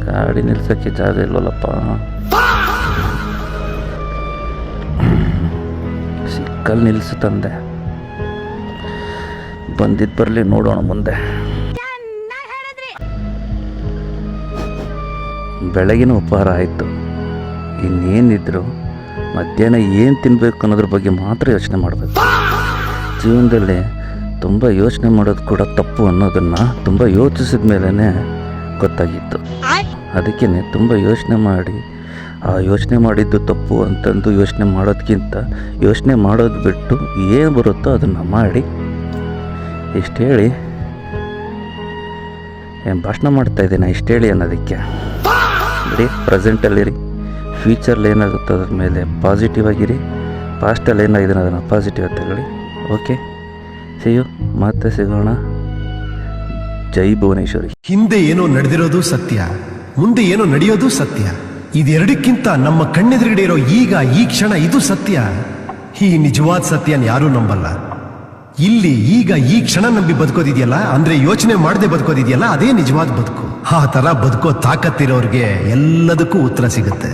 ಗಾಡಿ ನಿಲ್ಸೋಕ್ಕೆ ಜಾಗ ಇಲ್ವಲ್ಲಪ್ಪ. ಸಿಕ್ಕಲ್ಲಿ ನಿಲ್ಲಿಸು ತಂದೆ. ಬಂದಿದ್ದು ಬರಲಿ, ನೋಡೋಣ ಮುಂದೆ. ಬೆಳಗಿನ ಉಪಹಾರ ಆಯಿತು. ಇನ್ನೇನಿದ್ರು ಮಧ್ಯಾಹ್ನ ಏನು ತಿನ್ನಬೇಕು ಅನ್ನೋದ್ರ ಬಗ್ಗೆ ಮಾತ್ರ ಯೋಚನೆ ಮಾಡಬೇಕು. ಜೀವನದಲ್ಲಿ ತುಂಬ ಯೋಚನೆ ಮಾಡೋದು ಕೂಡ ತಪ್ಪು ಅನ್ನೋದನ್ನು ತುಂಬ ಯೋಚಿಸಿದ ಮೇಲೇ ಗೊತ್ತಾಗಿತ್ತು. ಅದಕ್ಕೇ ತುಂಬ ಯೋಚನೆ ಮಾಡಿ ಆ ಯೋಚನೆ ಮಾಡಿದ್ದು ತಪ್ಪು ಅಂತಂದು ಯೋಚನೆ ಮಾಡೋದಕ್ಕಿಂತ ಯೋಚನೆ ಮಾಡೋದು ಬಿಟ್ಟು ಏನು ಬರುತ್ತೋ ಅದನ್ನು ಮಾಡಿ, ಇಷ್ಟು ಹೇಳಿ ಏನು ಭಾಷಣ ಮಾಡ್ತಾಯಿದ್ದೀನಿ, ಇಷ್ಟು ಹೇಳಿ ಅನ್ನೋದಕ್ಕೆ ಬಿಡಿ. ಪ್ರೆಸೆಂಟಲ್ಲಿರಿ, ಫ್ಯೂಚರ್ಲಿ ಏನಾಗುತ್ತೋ ಅದ್ರ ಮೇಲೆ ಪಾಸಿಟಿವ್ ಆಗಿರಿ. ಪಾಸ್ಟಲ್ಲಿ ಏನಾಗಿದೆ ಅದನ್ನು ಪಾಸಿಟಿವ್ ಆಗಿ ತಗೊಳ್ಳಿ. ಓಕೆ, ಸಿಯು, ಮತ್ತೆ ಸಿಗೋಣ. ಜೈ ಭುವನೇಶ್ವರಿ. ಹಿಂದೆ ಏನೋ ನಡೆದಿರೋದು ಸತ್ಯ, ಮುಂದೆ ಏನೋ ನಡೆಯೋದು ಸತ್ಯ. ಇದೆರಡಕ್ಕಿಂತ ನಮ್ಮ ಕಣ್ಣೆದುರುಗಡೆ ಇರೋ ಈಗ ಈ ಕ್ಷಣ ಇದು ಸತ್ಯ. ಈ ನಿಜವಾದ ಸತ್ಯನ ಯಾರೂ ನಂಬಲ್ಲ. ಇಲ್ಲಿ ಈಗ ಈ ಕ್ಷಣ ನಂಬಿ ಬದುಕೋದಿದೆಯಲ್ಲ, ಅಂದ್ರೆ ಯೋಚನೆ ಮಾಡದೆ ಬದುಕೋದಿದೆಯಲ್ಲ, ಅದೇ ನಿಜವಾದ ಬದುಕು. ಆ ತರ ಬದುಕೋ ತಾಕತ್ತಿರೋರ್ಗೆ ಎಲ್ಲದಕ್ಕೂ ಉತ್ತರ ಸಿಗುತ್ತೆ.